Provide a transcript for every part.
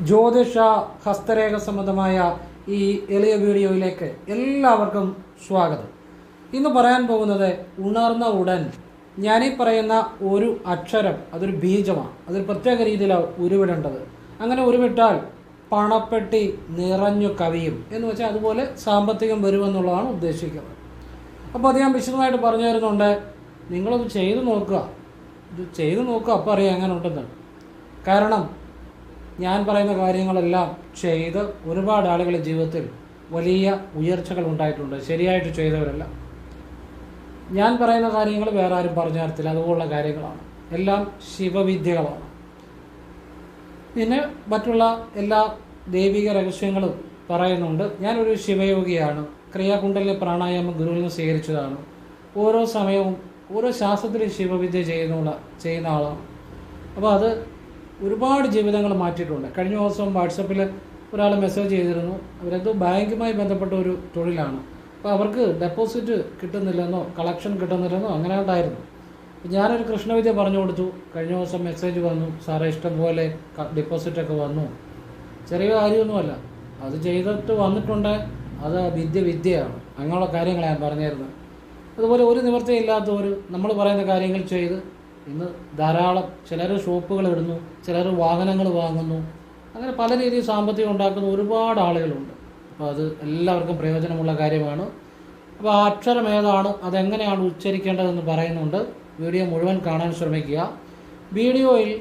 ജ്യോതിഷ ഹസ്തരേഖ സംബന്ധമായ ഈ എളിയ വീഡിയോയിലേക്ക് എല്ലാവർക്കും സ്വാഗതം. ഇന്ന് പറയാൻ പോകുന്നത് ഉണർന്ന ഉടൻ ഞാനീ പറയുന്ന ഒരു അക്ഷരം അതൊരു ബീജമാണ്. അതൊരു പ്രത്യേക രീതിയിലാണ് ഉരുവിടേണ്ടത്. അങ്ങനെ ഉരുവിട്ടാൽ പണപ്പെട്ടി നിറഞ്ഞു കവിയും എന്ന് വെച്ചാൽ അതുപോലെ സാമ്പത്തികം വരുമെന്നുള്ളതാണ് ഉദ്ദേശിക്കുന്നത്. അപ്പോൾ അത് ഞാൻ വിശദമായിട്ട് പറഞ്ഞു തരുന്നുണ്ട്. നിങ്ങളത് ചെയ്തു നോക്കുക, അപ്പോൾ അറിയാം എങ്ങനെ ഉണ്ടെന്ന്. കാരണം ഞാൻ പറയുന്ന കാര്യങ്ങളെല്ലാം ചെയ്ത് ഒരുപാട് ആളുകളുടെ ജീവിതത്തിൽ വലിയ ഉയർച്ചകൾ ഉണ്ടായിട്ടുണ്ട്. ശരിയായിട്ട് ചെയ്തവരല്ല. ഞാൻ പറയുന്ന കാര്യങ്ങൾ വേറെ ആരും പറഞ്ഞു തരത്തില്ല. അതുപോലുള്ള കാര്യങ്ങളാണ്. എല്ലാം ശിവവിദ്യകളാണ്. പിന്നെ മറ്റുള്ള എല്ലാ ദൈവിക രഹസ്യങ്ങളും പറയുന്നുണ്ട്. ഞാനൊരു ശിവയോഗിയാണ്. ക്രിയാകുണ്ടലിലെ പ്രാണായാമം ഗുരുവിൽ നിന്ന് സ്വീകരിച്ചതാണ്. ഓരോ സമയവും ഓരോ ശാസ്ത്രത്തിലും ശിവവിദ്യ ചെയ്യുന്ന ആളാണ്. അപ്പോൾ അത് ഒരുപാട് ജീവിതങ്ങൾ മാറ്റിയിട്ടുണ്ട്. കഴിഞ്ഞ ദിവസം വാട്സപ്പിൽ ഒരാൾ മെസ്സേജ് ചെയ്തിരുന്നു. അവരെന്തോ ബാങ്കുമായി ബന്ധപ്പെട്ട ഒരു തൊഴിലാണ്. അപ്പോൾ അവർക്ക് ഡെപ്പോസിറ്റ് കിട്ടുന്നില്ലെന്നോ കളക്ഷൻ കിട്ടുന്നില്ലെന്നോ അങ്ങനെ ഉണ്ടായിരുന്നു. ഞാനൊരു കൃഷ്ണവിദ്യ പറഞ്ഞു കൊടുത്തു. കഴിഞ്ഞ ദിവസം മെസ്സേജ് വന്നു, സാറേ ഇഷ്ടം പോലെ ഡെപ്പോസിറ്റൊക്കെ വന്നു. ചെറിയ കാര്യമൊന്നുമല്ല, അത് ചെയ്തിട്ട് വന്നിട്ടുണ്ട്. അത് വിദ്യയാണ്. അങ്ങനെയുള്ള കാര്യങ്ങളാണ് ഞാൻ പറഞ്ഞിരുന്നത്. അതുപോലെ ഒരു നിവൃത്തിയില്ലാത്തവർ നമ്മൾ പറയുന്ന കാര്യങ്ങൾ ചെയ്ത് ഇന്ന് ധാരാളം ചിലർ ഷോപ്പുകൾ ഇടുന്നു, ചിലർ വാഹനങ്ങൾ വാങ്ങുന്നു, അങ്ങനെ പല രീതിയിൽ സാമ്പത്തികം ഉണ്ടാക്കുന്ന ഒരുപാട് ആളുകളുണ്ട്. അപ്പോൾ അത് എല്ലാവർക്കും പ്രയോജനമുള്ള കാര്യമാണ്. അപ്പോൾ ആ അക്ഷരം ഏതാണ്, അതെങ്ങനെയാണ് ഉച്ചരിക്കേണ്ടതെന്ന് പറയുന്നുണ്ട്. വീഡിയോ മുഴുവൻ കാണാൻ ശ്രമിക്കുക. വീഡിയോയിൽ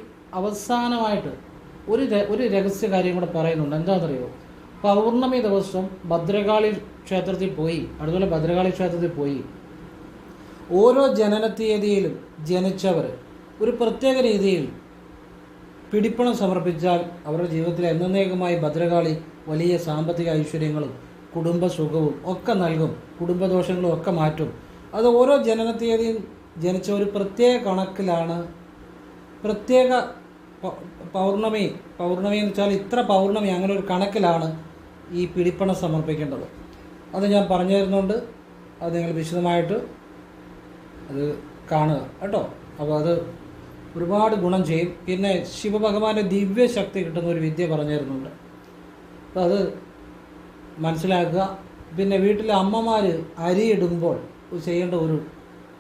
അവസാനമായിട്ട് ഒരു രഹസ്യ കാര്യം കൂടെ പറയുന്നുണ്ട്. എന്താണെന്നറിയോ? പൗർണമി ദിവസം ഭദ്രകാളി ക്ഷേത്രത്തിൽ പോയി, അതുപോലെ ഭദ്രകാളി ക്ഷേത്രത്തിൽ പോയി ഓരോ ജനന തീയതിയിലും ജനിച്ചവർ ഒരു പ്രത്യേക രീതിയിൽ പിടിപ്പണം സമർപ്പിച്ചാൽ അവരുടെ ജീവിതത്തിൽ എന്നേക്കുമായി ഭദ്രകാളി വലിയ സാമ്പത്തിക ഐശ്വര്യങ്ങളും കുടുംബസുഖവും ഒക്കെ നൽകും. കുടുംബദോഷങ്ങളും ഒക്കെ മാറ്റും. അത് ഓരോ ജനന തീയതിയും ജനിച്ച ഒരു പ്രത്യേക കണക്കിലാണ്. പ്രത്യേക പൗർണമി എന്ന് വെച്ചാൽ ഇത്ര പൗർണമി, അങ്ങനെ ഒരു കണക്കിലാണ് ഈ പിടിപ്പണം സമർപ്പിക്കേണ്ടത്. അത് ഞാൻ പറഞ്ഞു തരുന്നുണ്ട്. അത് നിങ്ങൾ വിശദമായിട്ട് അത് കാണുക കേട്ടോ. അപ്പോൾ അത് ഒരുപാട് ഗുണം ചെയ്യും. പിന്നെ ശിവഭഗവാന്റെ ദിവ്യശക്തി കിട്ടുന്ന ഒരു വിദ്യ പറഞ്ഞു തരുന്നുണ്ട്. അപ്പോൾ അത് മനസ്സിലാക്കുക. പിന്നെ വീട്ടിലെ അമ്മമാർ അരിയിടുമ്പോൾ ചെയ്യേണ്ട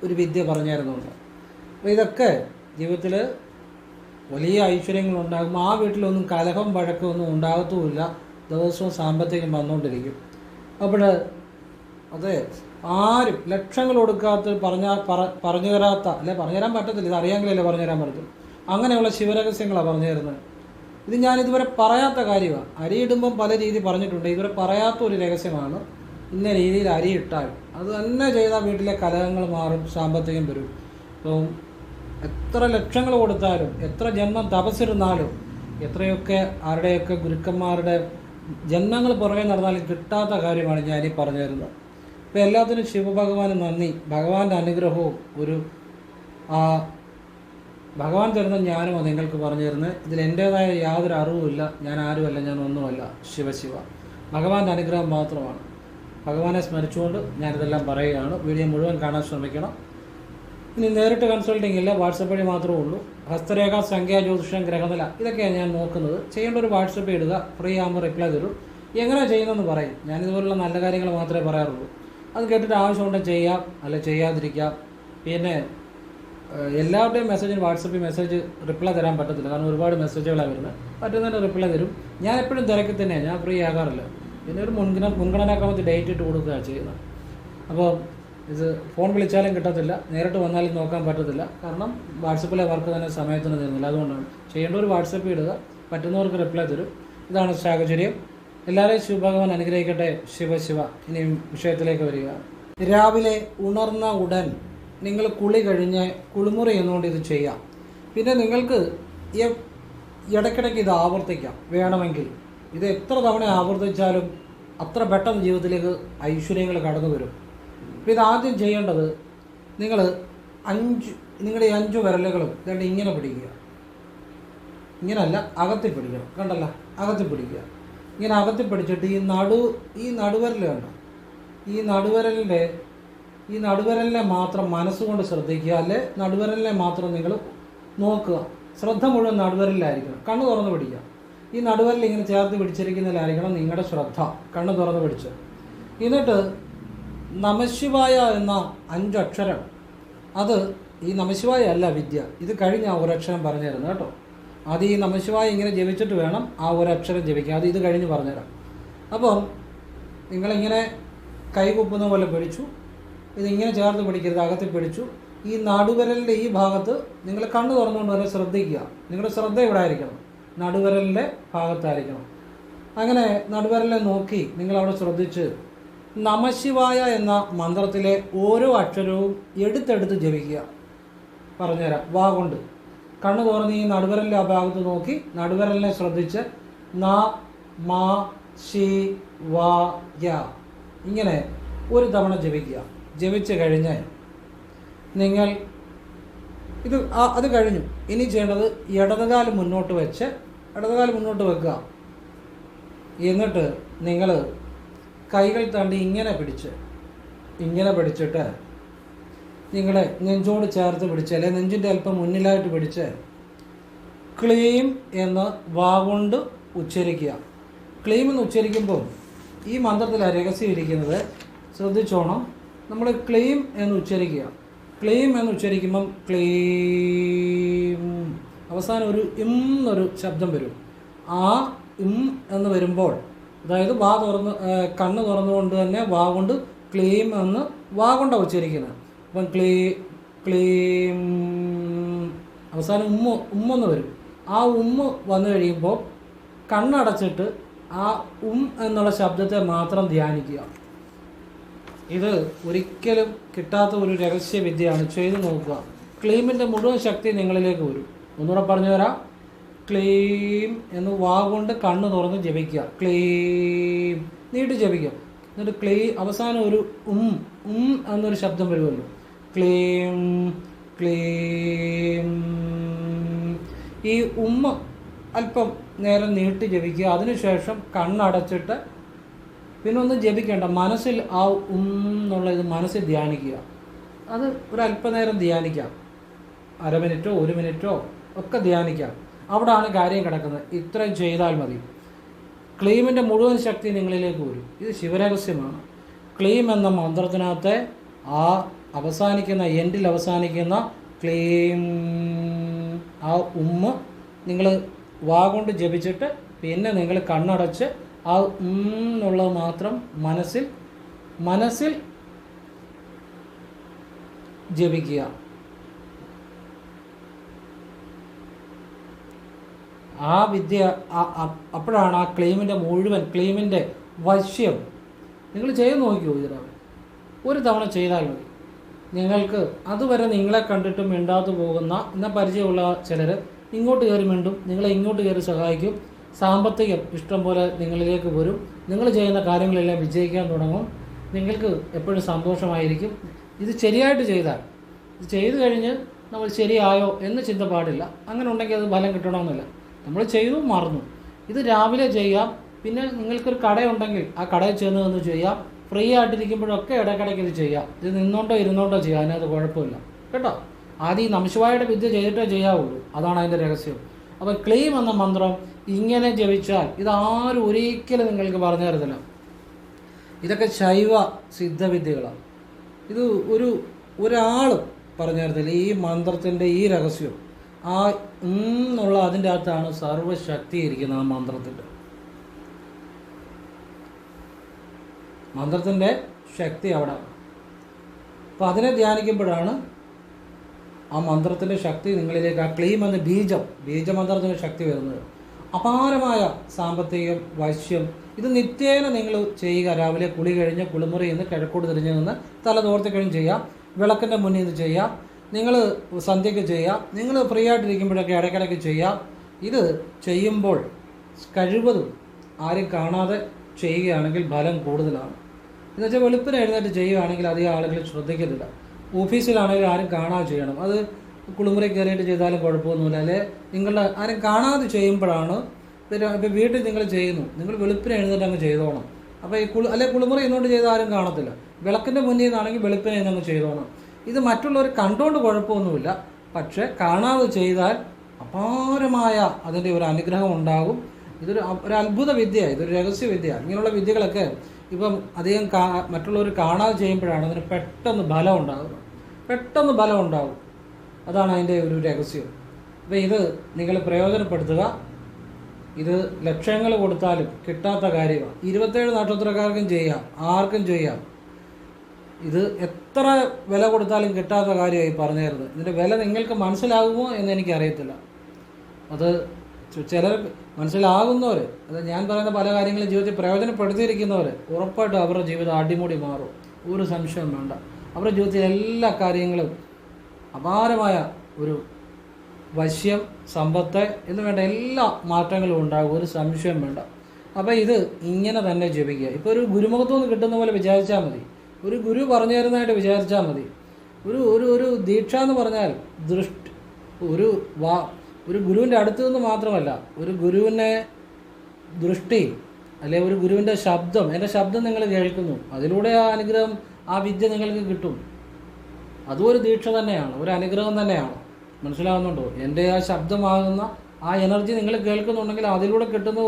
ഒരു വിദ്യ പറഞ്ഞു തരുന്നുണ്ട്. അപ്പോൾ ഇതൊക്കെ ജീവിതത്തിൽ വലിയ ഐശ്വര്യങ്ങളുണ്ടാകും. ആ വീട്ടിലൊന്നും കലഹം വഴക്കമൊന്നും ഉണ്ടാകത്തുമില്ല. ദിവസവും സാമ്പത്തികം വന്നുകൊണ്ടിരിക്കും. അപ്പോൾ അതെ, ആരും ലക്ഷങ്ങൾ കൊടുക്കാത്ത പറഞ്ഞു തരാത്ത, അല്ലെ പറഞ്ഞു തരാൻ പറ്റത്തില്ല, ഇത് അറിയാമെങ്കിലല്ലേ പറഞ്ഞു തരാൻ പറ്റത്തില്ല, അങ്ങനെയുള്ള ശിവരഹസ്യങ്ങളാണ് പറഞ്ഞു തരുന്നത്. ഇത് ഞാനിതുവരെ പറയാത്ത കാര്യമാണ്. അരിയിടുമ്പം പല രീതി പറഞ്ഞിട്ടുണ്ട്. ഇതുവരെ പറയാത്ത ഒരു രഹസ്യമാണ്. ഇന്ന രീതിയിൽ അരിയിട്ടാൽ അത് തന്നെ ചെയ്താൽ വീട്ടിലെ കലഹങ്ങൾ മാറും, സാമ്പത്തികം വരും. അപ്പം എത്ര ലക്ഷങ്ങൾ കൊടുത്താലും, എത്ര ജന്മം തപസ്സിരുന്നാലും, എത്രയൊക്കെ ആരുടെയൊക്കെ ഗുരുക്കന്മാരുടെ ജന്മങ്ങൾ പുറകെ നടന്നാലും കിട്ടാത്ത കാര്യമാണ് ഞാനീ പറഞ്ഞു തരുന്നത്. അപ്പോൾ എല്ലാത്തിനും ശിവഭഗവാന് നന്ദി. ഭഗവാന്റെ അനുഗ്രഹവും ഭഗവാൻ തരുന്ന ജ്ഞാനമാണ് നിങ്ങൾക്ക് പറഞ്ഞു തരുന്നത്. ഇതിൽ എൻ്റേതായ യാതൊരു അറിവുമില്ല. ഞാൻ ആരുമല്ല, ഞാൻ ഒന്നുമല്ല. ശിവ ഭഗവാന്റെ അനുഗ്രഹം മാത്രമാണ്. ഭഗവാനെ സ്മരിച്ചുകൊണ്ട് ഞാനിതെല്ലാം പറയുകയാണ്. വീഡിയോ മുഴുവൻ കാണാൻ ശ്രമിക്കണം. ഇനി നേരിട്ട് കൺസൾട്ടിങ് ഇല്ല, വാട്സപ്പ് വഴി മാത്രമേ ഉള്ളൂ. ഹസ്തരേഖ, സംഖ്യ, ജ്യോതിഷം, ഗ്രഹനില ഇതൊക്കെയാണ് ഞാൻ നോക്കുന്നത്. ചെയ്യേണ്ട ഒരു വാട്സപ്പ് ഇടുക, ഫ്രീ ആകുമ്പോൾ റിപ്ലൈ തരും. എങ്ങനെ ചെയ്യുന്നതെന്ന് പറയും. ഞാനിതുപോലുള്ള നല്ല കാര്യങ്ങൾ മാത്രമേ പറയാറുള്ളൂ. അത് കേട്ടിട്ട് ആവശ്യമുണ്ടെങ്കിൽ ചെയ്യാം, അല്ല ചെയ്യാതിരിക്കാം. പിന്നെ എല്ലാവരുടെയും മെസ്സേജിന് വാട്സപ്പിൽ മെസ്സേജ് റിപ്ലൈ തരാൻ പറ്റത്തില്ല. കാരണം ഒരുപാട് മെസ്സേജുകളാണ് വരുന്നത്. പറ്റുന്നതിൻ്റെ റിപ്ലൈ തരും. ഞാൻ എപ്പോഴും തിരക്കി തന്നെയാണ്, ഞാൻ ഫ്രീ ആകാറില്ല. പിന്നെ ഒരു മുൻഗണനാക്രമത്തിൽ ഡേറ്റ് ഇട്ട് കൊടുക്കുകയാണ് ചെയ്യുന്നത്. അപ്പോൾ ഇത് ഫോൺ വിളിച്ചാലും കിട്ടത്തില്ല, നേരിട്ട് വന്നാലും നോക്കാൻ പറ്റത്തില്ല. കാരണം വാട്സപ്പിലെ വർക്ക് തന്നെ സമയത്തിന് തരുന്നില്ല. അതുകൊണ്ടാണ് ചെയ്യേണ്ട ഒരു വാട്സപ്പ് ഇടുക, പറ്റുന്നവർക്ക് റിപ്ലൈ തരും. ഇതാണ് സാഹചര്യം. എല്ലാവരെയും ശിവഭഗവാൻ അനുഗ്രഹിക്കട്ടെ. ശിവ. ഇനി വിഷയത്തിലേക്ക് വരിക. രാവിലെ ഉണർന്ന ഉടൻ നിങ്ങൾ കുളി കഴിഞ്ഞ് കുളിമുറി എന്നുകൊണ്ട് ഇത് ചെയ്യാം. പിന്നെ നിങ്ങൾക്ക് ഇടയ്ക്കിടയ്ക്ക് ഇത് ആവർത്തിക്കാം വേണമെങ്കിൽ. ഇത് എത്ര തവണ ആവർത്തിച്ചാലും അത്ര പെട്ടെന്ന് ജീവിതത്തിലേക്ക് ഐശ്വര്യങ്ങൾ കടന്നു വരും. അപ്പോൾ ഇതാദ്യം ചെയ്യേണ്ടത്, നിങ്ങളുടെ 5 വിരലുകളും ഇതുകൊണ്ട് ഇങ്ങനെ പിടിക്കുക. ഇങ്ങനല്ല, അകത്തി പിടിക്കണം. കണ്ടല്ല, അകത്തി പിടിക്കുക. ഇങ്ങനെ അകത്തി പിടിച്ചിട്ട് ഈ നടുവിരൽ കണ്ടോ, ഈ നടുവിരലിനെ മാത്രം മനസ്സുകൊണ്ട് ശ്രദ്ധിക്കുക. അല്ലെ നടുവിരലിനെ മാത്രം നിങ്ങൾ നോക്കുക. ശ്രദ്ധ മുഴുവൻ നടുവിരലിലായിരിക്കണം. കണ്ണ് തുറന്ന് പിടിക്കുക. ഈ നടുവരൽ ഇങ്ങനെ ചേർത്ത് പിടിച്ചിരിക്കുന്നതിലായിരിക്കണം നിങ്ങളുടെ ശ്രദ്ധ. കണ്ണ് തുറന്ന് പിടിച്ച് എന്നിട്ട് നമശിവായ എന്ന 5 അക്ഷരം, അത് ഈ നമശിവായ അല്ല വിദ്യ, ഇത് കഴിഞ്ഞ് ആ ഒരക്ഷരം പറഞ്ഞു തരുന്നത് കേട്ടോ. അത് ഈ നമശിവായ ഇങ്ങനെ ജപിച്ചിട്ട് വേണം ആ ഒരക്ഷരം ജപിക്കുക. അത് ഇത് കഴിഞ്ഞ് പറഞ്ഞുതരാം. അപ്പം നിങ്ങളിങ്ങനെ കൈകുപ്പുന്ന പോലെ പിടിച്ചു, ഇതിങ്ങനെ ചേർത്ത് പിടിക്കരുത്, അകത്ത് പിടിച്ചു. ഈ നടുവിരലിൻ്റെ ഈ ഭാഗത്ത് നിങ്ങൾ കണ്ണ് തുറന്നുകൊണ്ട് തന്നെ ശ്രദ്ധിക്കുക. നിങ്ങളുടെ ശ്രദ്ധ ഇവിടെ ആയിരിക്കണം, നടുവിരലിൻ്റെ ഭാഗത്തായിരിക്കണം. അങ്ങനെ നടുവിരലിനെ നോക്കി നിങ്ങളവിടെ ശ്രദ്ധിച്ച് നമശിവായ എന്ന മന്ത്രത്തിലെ ഓരോ അക്ഷരവും എടുത്തെടുത്ത് ജപിക്കുക. പറഞ്ഞുതരാം. വാ കൊണ്ട് കണ്ണ് തുറന്ന് ഈ നടുവിരലിൻ്റെ ആ ഭാഗത്ത് നോക്കി നടുവിരലിനെ ശ്രദ്ധിച്ച് ന മ ശി വ യ ഇങ്ങനെ ഒരു തവണ ജപിക്കുക. ജപിച്ച് കഴിഞ്ഞ് നിങ്ങൾ അത് കഴിഞ്ഞു. ഇനി ചെയ്യേണ്ടത് ഇടതുകാല് മുന്നോട്ട് വെക്കുക. എന്നിട്ട് നിങ്ങൾ കൈകൾ തണ്ടി ഇങ്ങനെ പിടിച്ചിട്ട് നിങ്ങളെ നെഞ്ചോട് ചേർത്ത് പിടിച്ച്, അല്ലെങ്കിൽ നെഞ്ചിൻ്റെ അല്പം മുന്നിലായിട്ട് പിടിച്ച് ക്ലീം എന്ന് വാഗൊണ്ട് ഉച്ചരിക്കുക. ക്ലീം എന്ന് ഉച്ചരിക്കുമ്പോൾ ഈ മന്ത്രത്തിലാണ് രഹസ്യം ഇരിക്കുന്നത്. ശ്രദ്ധിച്ചോണം. നമ്മൾ ക്ലീം എന്ന് ഉച്ചരിക്കുക. ക്ലീം എന്ന് ഉച്ചരിക്കുമ്പം ക്ലീം അവസാനം ഒരു എന്നൊരു ശബ്ദം വരും. ആ എന്ന് വരുമ്പോൾ, അതായത് കണ്ണ് തുറന്നുകൊണ്ട് തന്നെ വാ കൊണ്ട് ക്ലീം എന്ന് വാ കൊണ്ടാണ് ഉച്ചരിക്കുന്നത്. അപ്പം ക്ലീം അവസാനം ഉമ്മെന്ന് വരും. ആ വന്നു കഴിയുമ്പോൾ കണ്ണടച്ചിട്ട് ആ എന്നുള്ള ശബ്ദത്തെ മാത്രം ധ്യാനിക്കുക. ഇത് ഒരിക്കലും കിട്ടാത്ത ഒരു രഹസ്യവിദ്യയാണ്. ചെയ്തു നോക്കുക. ക്ലീമിൻ്റെ മുഴുവൻ ശക്തി നിങ്ങളിലേക്ക് വരും. ഒന്നുകൂടെ പറഞ്ഞു തരാം. ക്ലീം എന്ന് വാ കൊണ്ട് കണ്ണ് തുറന്ന് ജപിക്കുക. ക്ലീം നീട്ടി ജപിക്കുക. എന്നിട്ട് അവസാനം ഒരു എന്നൊരു ശബ്ദം വരുമല്ലോ. ക്ലീം ക്ലീം. ഈ അല്പം നേരം നീട്ടി ജപിക്കുക. അതിനുശേഷം കണ്ണടച്ചിട്ട് പിന്നെ ഒന്നും ജപിക്കേണ്ട, മനസ്സിൽ ആ എന്നുള്ള ഇത് മനസ്സിൽ ധ്യാനിക്കുക. അത് ഒരല്പനേരം ധ്യാനിക്കാം. 1/2 മിനിറ്റോ 1 മിനിറ്റോ ഒക്കെ ധ്യാനിക്കാം. അവിടാണ് കാര്യം കിടക്കുന്നത്. ഇത്രയും ചെയ്താൽ മതി. ക്ലീമിൻ്റെ മുഴുവൻ ശക്തി നിങ്ങളിലേക്ക് വരും. ഇത് ശിവരഹസ്യമാണ്. ക്ലീം എന്ന മന്ത്രത്തിനകത്തെ ആ എൻഡിൽ അവസാനിക്കുന്ന ക്ലീം, ആ നിങ്ങൾ വാ കൊണ്ട് ജപിച്ചിട്ട് പിന്നെ നിങ്ങൾ കണ്ണടച്ച് ആ എന്നുള്ളത് മാത്രം മനസ്സിൽ ജപിക്കുക. ആ വിദ്യ അപ്പോഴാണ് ആ ക്ലീമിൻ്റെ വശ്യം നിങ്ങൾ ചെയ്ത് നോക്കിയോ. ഒരു തവണ ചെയ്താൽ മതി. നിങ്ങൾക്ക് അതുവരെ നിങ്ങളെ കണ്ടിട്ട് മിണ്ടാതെ പോകുന്ന പരിചയമുള്ള ചിലർ ഇങ്ങോട്ട് കയറി മിണ്ടും, നിങ്ങളെ ഇങ്ങോട്ട് കയറി സഹായിക്കും. സാമ്പത്തികം ഇഷ്ടം പോലെ നിങ്ങളിലേക്ക് വരും. നിങ്ങൾ ചെയ്യുന്ന കാര്യങ്ങളെല്ലാം വിജയിക്കാൻ തുടങ്ങും. നിങ്ങൾക്ക് എപ്പോഴും സന്തോഷമായിരിക്കും. ഇത് ശരിയായിട്ട് ചെയ്താൽ, ഇത് ചെയ്തു കഴിഞ്ഞ് നമ്മൾ ശരിയായോ എന്ന് ചിന്ത പാടില്ല. അങ്ങനെ ഉണ്ടെങ്കിൽ അത് ഫലം കിട്ടണമെന്നില്ല. നമ്മൾ ചെയ്തു മറന്നു. ഇത് രാവിലെ ചെയ്യാം. പിന്നെ നിങ്ങൾക്കൊരു കടയുണ്ടെങ്കിൽ ആ കടയിൽ ചെന്ന് ചെയ്യാം. ഫ്രീ ആയിട്ടിരിക്കുമ്പോഴൊക്കെ ഇടയ്ക്കിടയ്ക്ക് ഇത് ചെയ്യാം. ഇത് നിന്നോണ്ടോ ഇരുന്നോണ്ടോ ചെയ്യാം, അതിനകത്ത് കുഴപ്പമില്ല കേട്ടോ. ആദ്യം നമശിവായുടെ വിദ്യ ചെയ്തിട്ടേ ചെയ്യാവുള്ളൂ. അതാണ് അതിൻ്റെ രഹസ്യം. അപ്പോൾ ക്ലീം എന്ന മന്ത്രം ഇങ്ങനെ ജപിച്ചാൽ ഇതാരും ഒരിക്കലും നിങ്ങൾക്ക് പറഞ്ഞു തരത്തില്ല. ഇതൊക്കെ ശൈവ സിദ്ധവിദ്യകളാണ്. ഇത് ഒരാൾ പറഞ്ഞു തരത്തില്ല. ഈ മന്ത്രത്തിൻ്റെ ഈ രഹസ്യം ആ എന്നുള്ള അതിൻ്റെ അകത്താണ് സർവശക്തി ഇരിക്കുന്നത്. ആ മന്ത്രത്തിൻ്റെ ശക്തി അവിടെ. അപ്പോൾ അതിനെ ധ്യാനിക്കുമ്പോഴാണ് ആ മന്ത്രത്തിൻ്റെ ശക്തി നിങ്ങളിലേക്ക്, ആ ക്ലീം എന്ന ബീജമന്ത്രത്തിൻ്റെ ശക്തി വരുന്നത്. അപാരമായ സാമ്പത്തികം, വശ്യം, ഇത് നിത്യേന നിങ്ങൾ ചെയ്യുക. രാവിലെ കുളി കഴിഞ്ഞ് കുളിമുറിയിൽ നിന്ന് കിഴക്കോട്ട് തിരിഞ്ഞ് നിന്ന് തല തോർത്തി കഴിഞ്ഞ് ചെയ്യാം. വിളക്കിൻ്റെ മുന്നിൽ നിന്ന് ചെയ്യാം. നിങ്ങൾ സന്ധ്യയ്ക്ക് ചെയ്യാം. നിങ്ങൾ ഫ്രീ ആയിട്ടിരിക്കുമ്പോഴൊക്കെ ഇടയ്ക്കിടയ്ക്ക് ചെയ്യാം. ഇത് ചെയ്യുമ്പോൾ കഴിവതും ആരും കാണാതെ ചെയ്യുകയാണെങ്കിൽ ഫലം കൂടുതലാണ്. എന്നുവെച്ചാൽ വെളുപ്പിന് എഴുന്നേറ്റ് ചെയ്യുകയാണെങ്കിൽ അധികം ആളുകൾ ശ്രദ്ധിക്കത്തില്ല. ഓഫീസിലാണെങ്കിലും ആരും കാണാതെ ചെയ്യണം. അത് കുളിമുറി കയറിയിട്ട് ചെയ്താലും കുഴപ്പമൊന്നുമില്ല. അല്ലെ നിങ്ങളുടെ ആരും കാണാതെ ചെയ്യുമ്പോഴാണ്. ഇപ്പോൾ വീട്ടിൽ നിങ്ങൾ ചെയ്യുന്നു, നിങ്ങൾ വെളുപ്പിന് എഴുന്നേറ്റ് അങ്ങ് ചെയ്തോണം. അപ്പോൾ ഈ കുളിമുറി ഇന്നുകൊണ്ട് ചെയ്താൽ ആരും കാണത്തില്ല. വിളക്കിൻ്റെ മുന്നിൽ നിന്നാണെങ്കിൽ വെളുപ്പിനെ അങ്ങ് ചെയ്തോണം. ഇത് മറ്റുള്ളവർ കണ്ടുകൊണ്ട് കുഴപ്പമൊന്നുമില്ല. പക്ഷെ കാണാതെ ചെയ്താൽ അപാരമായ അതിൻ്റെ ഒരു അനുഗ്രഹം ഉണ്ടാകും. ഒരു അത്ഭുത വിദ്യ, ഇതൊരു രഹസ്യ വിദ്യ. ഇങ്ങനെയുള്ള വിദ്യകളൊക്കെ ഇപ്പം അധികം മറ്റുള്ളവർ കാണാതെ ചെയ്യുമ്പോഴാണ് അതിന് പെട്ടെന്ന് ബലം ഉണ്ടാകും. അതാണ് അതിൻ്റെ ഒരു രഹസ്യം. അപ്പോൾ ഇത് നിങ്ങൾ പ്രയോജനപ്പെടുത്തുക. ഇത് ലക്ഷങ്ങൾ കൊടുത്താലും കിട്ടാത്ത കാര്യമാണ്. 27 നക്ഷത്രക്കാർക്കും ചെയ്യാം, ആർക്കും ചെയ്യാം. ഇത് എത്ര വില കൊടുത്താലും കിട്ടാത്ത കാര്യമായി പറഞ്ഞു തരുന്നത്. ഇതിൻ്റെ വില നിങ്ങൾക്ക് മനസ്സിലാകുമോ എന്ന് എനിക്കറിയത്തില്ല. അത് ചിലർ മനസ്സിലാകുന്നവർ, അത് ഞാൻ പറയുന്ന പല കാര്യങ്ങളും ജീവിതത്തിൽ പ്രയോജനപ്പെടുത്തിയിരിക്കുന്നവർ ഉറപ്പായിട്ടും അവരുടെ ജീവിതം അടിമുടി മാറും, ഒരു സംശയം വേണ്ട. അവരുടെ ജീവിതത്തിൽ എല്ലാ കാര്യങ്ങളും അപാരമായ ഒരു വശ്യം, സമ്പത്ത് എന്ന് വേണ്ട എല്ലാ മാറ്റങ്ങളും ഉണ്ടാകും, ഒരു സംശയം വേണ്ട. അപ്പോൾ ഇത് ഇങ്ങനെ തന്നെ ജപിക്കുക. ഇപ്പോൾ ഒരു ഗുരുമുഖത്തു നിന്ന് കിട്ടുന്ന പോലെ വിചാരിച്ചാൽ മതി, ഒരു ഗുരു പറഞ്ഞു തരുന്നതായിട്ട് വിചാരിച്ചാൽ മതി. ഒരു ദീക്ഷ എന്ന് പറഞ്ഞാൽ ഒരു ഗുരുവിൻ്റെ അടുത്ത് നിന്ന് മാത്രമല്ല, ഒരു ഗുരുവിനെ ദൃഷ്ടി, അല്ലെ ഒരു ഗുരുവിൻ്റെ ശബ്ദം, എൻ്റെ ശബ്ദം നിങ്ങൾ കേൾക്കുന്നു, അതിലൂടെ ആ അനുഗ്രഹം, ആ വിദ്യ നിങ്ങൾക്ക് കിട്ടും. അതും ഒരു ദീക്ഷ തന്നെയാണ്, ഒരു അനുഗ്രഹം തന്നെയാണ്. മനസ്സിലാകുന്നുണ്ടോ? എൻ്റെ ആ ശബ്ദമാകുന്ന ആ എനർജി നിങ്ങൾ കേൾക്കുന്നുണ്ടെങ്കിൽ അതിലൂടെ കിട്ടുന്ന